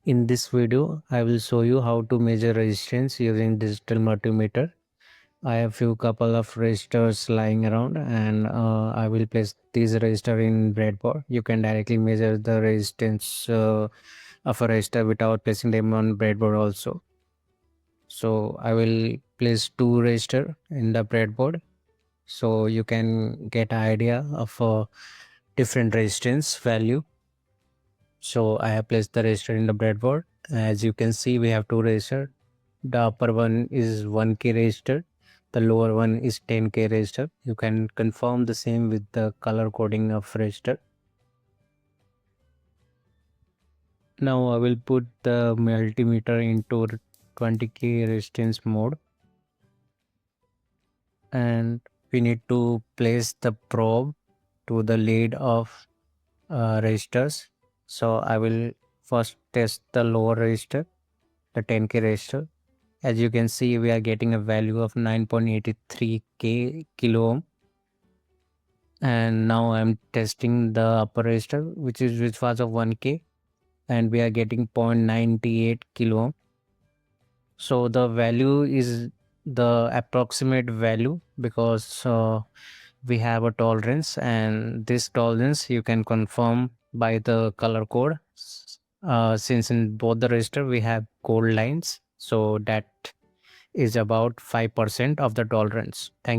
In this video, I will show you how to measure resistance using digital multimeter. I have few couple of resistors lying around and I will place these resistor in breadboard. You can directly measure the resistance of a resistor without placing them on breadboard also. So I will place two resistor in the breadboard so you can get an idea of a different resistance value. So I have placed the resistor in the breadboard. As you can see, we have two resistor. The upper one is 1K resistor. The lower one is 10K resistor. You can confirm the same with the color coding of resistor. Now I will put the multimeter into 20K resistance mode. And we need to place the probe to the lead of resistors. So I will first test the lower resistor, the 10K resistor. As you can see, we are getting a value of 9.83K kilo ohm. And now I'm testing the upper resistor, which was of 1K, and we are getting 0.98 kilo ohm. So the value is the approximate value because we have a tolerance, and this tolerance you can confirm by the color code. Since in both the resistor we have gold lines, so that is about 5% of the tolerance. Thank you.